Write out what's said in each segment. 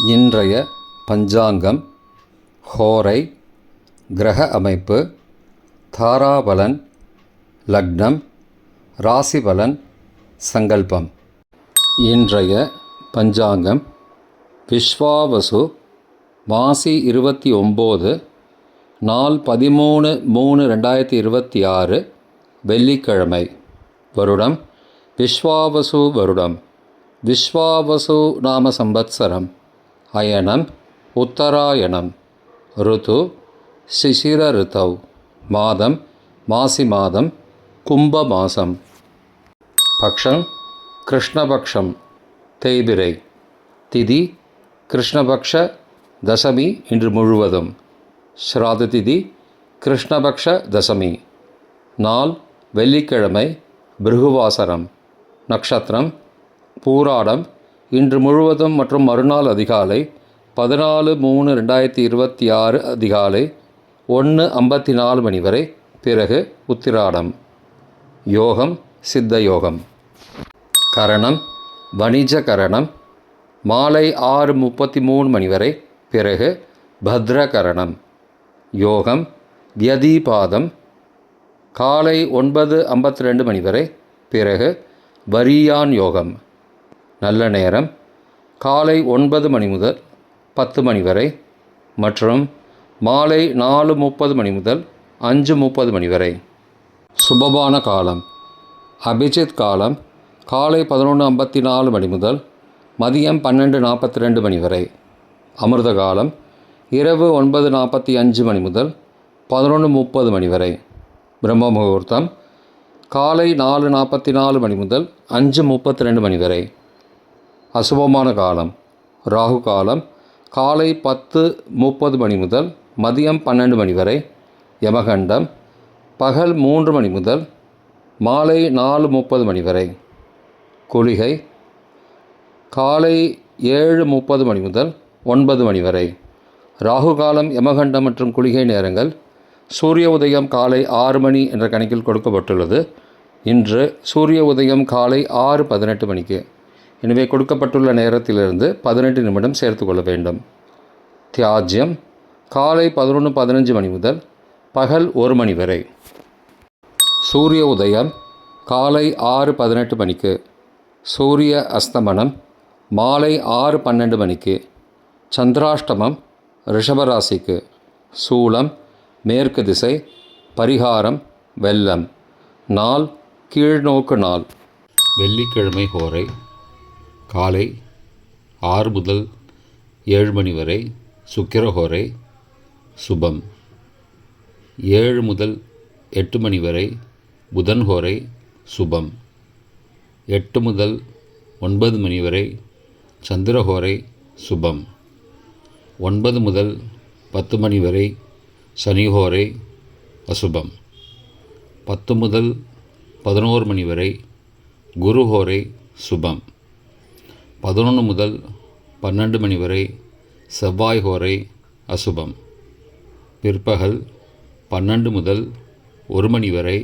இன்றைய பஞ்சாங்கம், ஹோரை, கிரக அமைப்பு, தாராபலன், லக்னம், ராசிபலன், சங்கல்பம். இன்றைய பஞ்சாங்கம் விஸ்வாவசு, மாசி 29, நாள் 13/3/2026, வெள்ளிக்கிழமை. வருடம் விஸ்வாவசு வருடம். விஸ்வாவசு நாம சம்பத்சரம். அயனம் உத்தராயணம். ருது சிசிர ருத்தௌ. மாதம் மாசி மாதம், கும்ப மாசம். பக்ஷம் கிருஷ்ணபக்ஷம், தேய்பிரை. திதி கிருஷ்ணபக்ஷ தசமி இன்று முழுவதும். ஸ்ராத திதி கிருஷ்ணபக்ஷ தசமி. நாள் வெள்ளிக்கிழமை, பிருகுவாசரம். நக்ஷத்திரம் பூராடம் இன்று முழுவதும் மற்றும் மறுநாள் அதிகாலை 14/3/2026 அதிகாலை 1:54 மணி வரை, பிறகு உத்திராடம். யோகம் சித்த யோகம். கரணம் வணிஜ கரணம், மாலை 6:33 மணி வரை, பிறகு பத்ர கரணம். யோகம் வியதிபாதம், காலை 9:52 மணி வரை, பிறகு வரியான் யோகம். நல்ல நேரம் காலை 9 மணி முதல் 10 மணி வரை மற்றும் மாலை 4:30 மணி முதல் 5:30 மணி வரை. சுபமான காலம் அபிஜித் காலம் காலை 11:54 மணி முதல் மதியம் 12:42 மணி வரை. அமிர்த காலம் இரவு 9:45 மணி முதல் 11:30 மணி வரை. பிரம்ம முகூர்த்தம் காலை 4:44 மணி முதல் 5:32 மணி வரை. அசுபமான காலம் ராகு காலம் காலை 10:30 மணி முதல் மதியம் 12 மணி வரை. யமகண்டம் பகல் 3 மணி முதல் மாலை 4:30 மணி வரை. குளிகை காலை 7:30 மணி முதல் 9 மணி வரை. ராகு காலம், யமகண்டம் மற்றும் குளிகை நேரங்கள் சூரிய உதயம் காலை 6 மணி என்ற கணக்கில் கொடுக்கப்பட்டுள்ளது. இன்று சூரிய உதயம் காலை 6:18 மணிக்கு. எனவே கொடுக்கப்பட்டுள்ள நேரத்திலிருந்து 18 நிமிடம் சேர்த்து கொள்ள வேண்டும். தியாஜ்யம் காலை 11:15 மணி முதல் பகல் 1 மணி வரை. சூரிய உதயம் காலை 6:18 மணிக்கு. சூரிய அஸ்தமனம் மாலை 6:12 மணிக்கு. சந்திராஷ்டமம் ரிஷபராசிக்கு. சூலம் மேற்கு திசை. பரிகாரம் வெல்லம். நாள் கீழ்நோக்கு நாள். வெள்ளிக்கிழமை ஹோரை காலை 6 முதல் 7 மணி வரை, சுக்கிரஹோரை சுபம். 7 முதல் 8 மணி வரை, புதன்ஹோரை சுபம். 8 முதல் 9 மணி வரை, சந்திரஹோரை சுபம். 9 முதல் 10 மணி வரை, சனிஹோரை அசுபம். 10 முதல் 11 மணி வரை, குருஹோரை சுபம். 11 முதல் 12 மணி வரை, செவ்வாய் ஹோரை அசுபம். பிற்பகல் 12 முதல் 1 மணி வரை,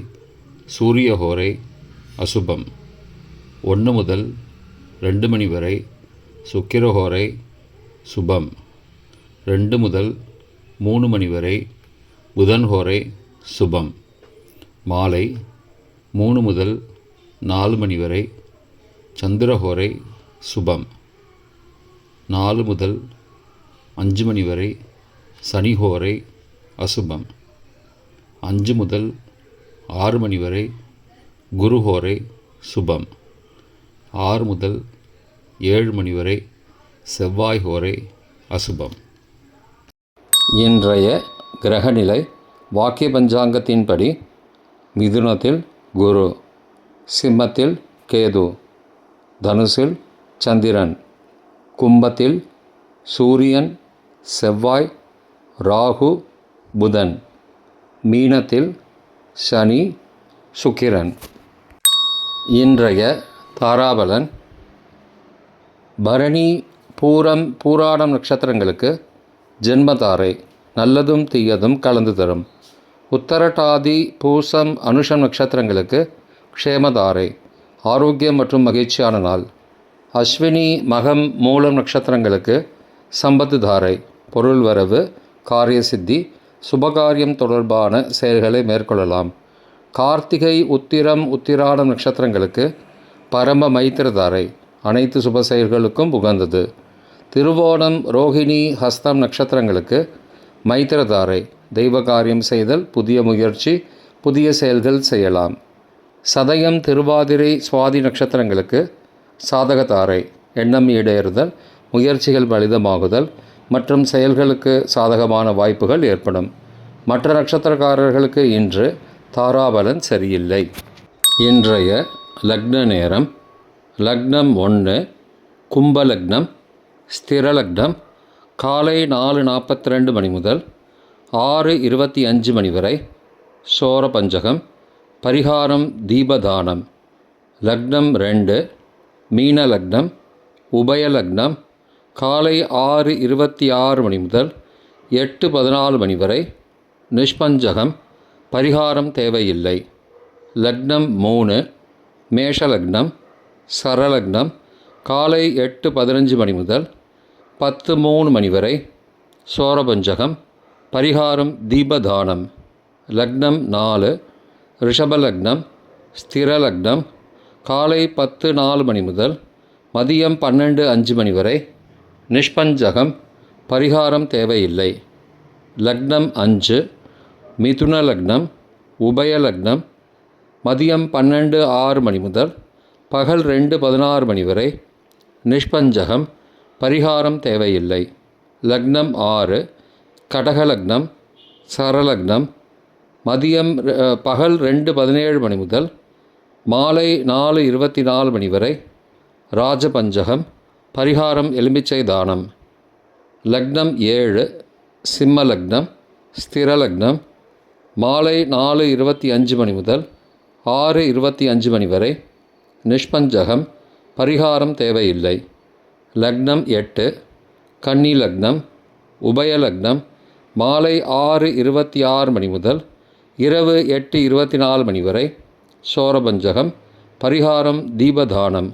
சூரிய ஹோரை அசுபம். 1 முதல் 2 மணி வரை, சுக்கிரஹோரை சுபம். 2 முதல் 3 மணி வரை, புதன்ஹோரை சுபம். மாலை 3 முதல் 4 மணி வரை, சந்திரஹோரை சுபம். 4 முதல் 5 மணி வரை, சனிஹோரை அசுபம். 5 முதல் 6 மணி வரை, குருஹோரை சுபம். 6 முதல் 7 மணி வரை, செவ்வாய் ஹோரை அசுபம். இன்றைய கிரகநிலை வாக்கிய பஞ்சாங்கத்தின்படி மிதுனத்தில் குரு, சிம்மத்தில் கேது, தனுசில் சந்திரன், கும்பத்தில் சூரியன், செவ்வாய், ராகு, புதன், மீனத்தில் சனி, சுக்கிரன். இன்றைய தாராபலன் பரணி, பூரம், பூராடம் நட்சத்திரங்களுக்கு ஜென்மதாரை நல்லதும் தீயதும் கலந்து தரும். உத்தரட்டாதி, பூசம், அனுஷம் நட்சத்திரங்களுக்கு க்ஷேமதாரை ஆரோக்கியம் மற்றும் மகிழ்ச்சியான நாள். அஸ்வினி, மகம், மூலம் நட்சத்திரங்களுக்கு சம்பத்து தாரை, பொருள் வரவு, காரிய சித்தி, சுபகாரியம் தொடர்பான செயல்களை மேற்கொள்ளலாம். கார்த்திகை, உத்திரம், உத்திராடம் நட்சத்திரங்களுக்கு பரம மைத்திர தாரை, அனைத்து சுப செயல்களுக்கும் உகந்தது. திருவோணம், ரோகிணி, ஹஸ்தம் நட்சத்திரங்களுக்கு மைத்திர தாரை, தெய்வ காரியம் செய்தல், புதிய முயற்சி, புதிய செயல்கள் செய்யலாம். சதயம், திருவாதிரை, சுவாதி நட்சத்திரங்களுக்கு சாதக தாரை, எண்ணம் ஈடேறுதல், முயற்சிகள் பலிதமாகுதல் மற்றும் செயல்களுக்கு சாதகமான வாய்ப்புகள் ஏற்படும். மற்ற நட்சத்திரக்காரர்களுக்கு இன்று தாராபலன் சரியில்லை. இன்றைய லக்ன நேரம்: லக்னம் 1 கும்ப லக்னம், ஸ்திர லக்னம், காலை 4:42 மணி முதல் 6:25 மணி வரை, சோர பஞ்சகம், பரிகாரம் தீபதானம். லக்னம் 2 மீன லக்னம், உபய லக்னம், காலை 6:26 மணி முதல் 8:14 மணி வரை, நிஷ்பஞ்சகம், பரிகாரம் தேவையில்லை. லக்னம் 3 மேஷ லக்னம், சரலக்னம், காலை 8:15 மணி முதல் 10:03 மணி வரை, சோரபஞ்சகம், பரிகாரம் தீபதானம். லக்னம் 4 ரிஷப லக்னம், ஸ்திர லக்னம், காலை 10:04 மணி முதல் மதியம் 12:05 மணி வரை, நிஷ்பஞ்சகம், பரிகாரம் தேவையில்லை. லக்னம் 5 மிதுன லக்னம், உபய லக்னம், மதியம் 12:06 மணி முதல் பகல் 2:16 மணி வரை, நிஷ்பஞ்சகம், பரிகாரம் தேவையில்லை. லக்னம் 6 கடக லக்னம், சரலக்னம், மதியம் பகல் 2:17 மணி முதல் மாலை 4:24 மணி வரை, ராஜபஞ்சகம், பரிகாரம் எலுமிச்சை தானம். லக்னம் 7 சிம்ம லக்னம், ஸ்திர லக்னம், மாலை 4:25 மணி முதல் 6:25 மணி வரை, நிஷ்பஞ்சகம், பரிகாரம் தேவையில்லை. லக்னம் 8 கன்னி லக்னம், உபய லக்னம், மாலை 6:26 மணி முதல் இரவு 8:24 மணி வரை, சோரபஞ்சகம், பரிகாரம் தீபதானம்.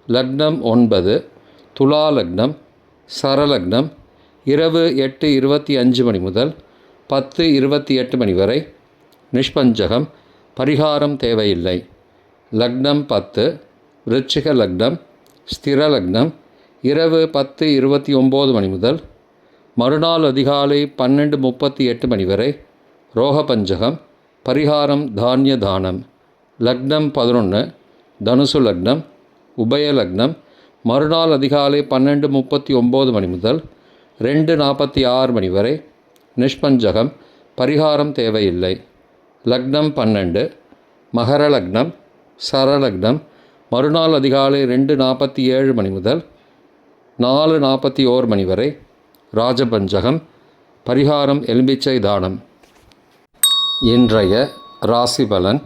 லக்னம் 9 துலா லக்னம், சரலக்னம், இரவு 8:25 மணி முதல் 10:28 மணி வரை, நிஷ்பஞ்சகம், பரிகாரம் தேவையில்லை. லக்னம் 10 விருச்சிக லக்னம், ஸ்திர லக்னம், இரவு 10:29 மணி முதல் மறுநாள் அதிகாலை 12:38 மணி வரை, ரோகபஞ்சகம், பரிகாரம் தானிய தானம். லக்னம் 11 தனுசு லக்னம், உபய லக்னம், மறுநாள் அதிகாலை 12:39 மணி முதல் 2:46 மணி வரை, நிஷ்பஞ்சகம், பரிகாரம் தேவையில்லை. லக்னம் 12 மகர லக்னம், சரலக்னம், மறுநாள் அதிகாலை 2:47 மணி முதல் 4:41 மணி வரை, ராஜபஞ்சகம், பரிகாரம் எலும்பிச்சை தானம். இன்றைய ராசி பலன்: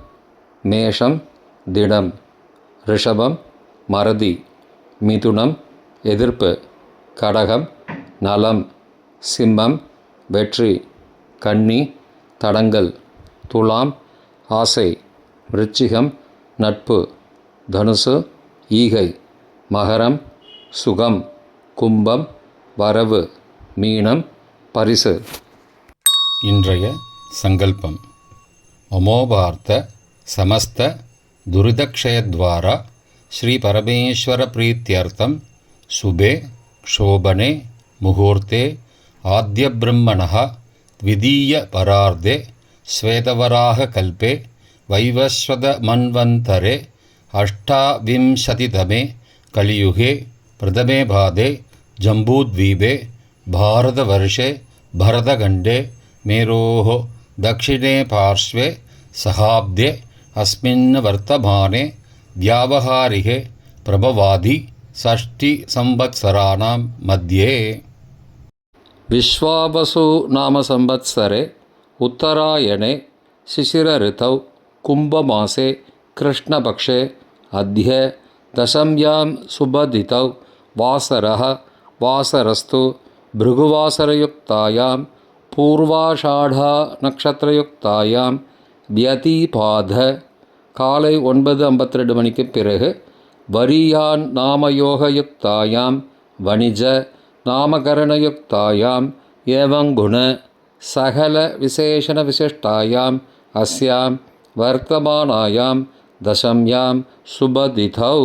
மேஷம் திடம், ரிஷபம் மறதி, மிதுனம் எதிர்ப்பு, கடகம் நலம், சிம்மம் வெற்றி, கன்னி தடங்கல், துலாம் ஆசை, விருச்சிகம் நட்பு, தனுசு ஈகை, மகரம் சுகம், கும்பம் வரவு, மீனம் பரிசு. இன்றைய சங்கல்பம்: அமோபார்த்த சமஸ்த துரிதக்ஷயத்வாரா ஸ்ரீ பரமேஸ்வர பிரீத்யர்த்தம் சுபே க்ஷோபனே முகூர்த்தே ஆத்ய பிரம்மணः த்விதீய பரார்த்தே ஸ்வேதவராக கல்பே வைவஸ்வத மன்வந்தரே அஷ்டாவிம்சதிதமே கலியுகே பிரதமே பாதே ஜம்பூத்வீபே பாரதவர்ஷே பரதகண்டே மேரோः दक्षिणे पार्श्वे सहाब्दे अस्मिन् वर्तमाने व्यावहारिके प्रभवादि षष्टि संवत्सराणां मध्ये विश्वावसु नाम संवत्सरे उत्तरायणे शिशिर ऋतौ कुंभमासे कृष्णपक्षे अद्य दशम्यां शुभदितौ वासरः वासरस्तु भृगुवासरयुक्तायां பூர்வாஷாடா நட்சத்திரயுக்தாயாம் வியதிபாத காலை 9:52 மணிக்கு பிறகு வரியான் நாமயோகயுக்தாயாம் வணிஜ नामकरणयुक्तायाम् एवं गुण सकलविशेषणविशिष्टायाम् अस्यां वर्तमानायां दशम्यां शुभतिथौ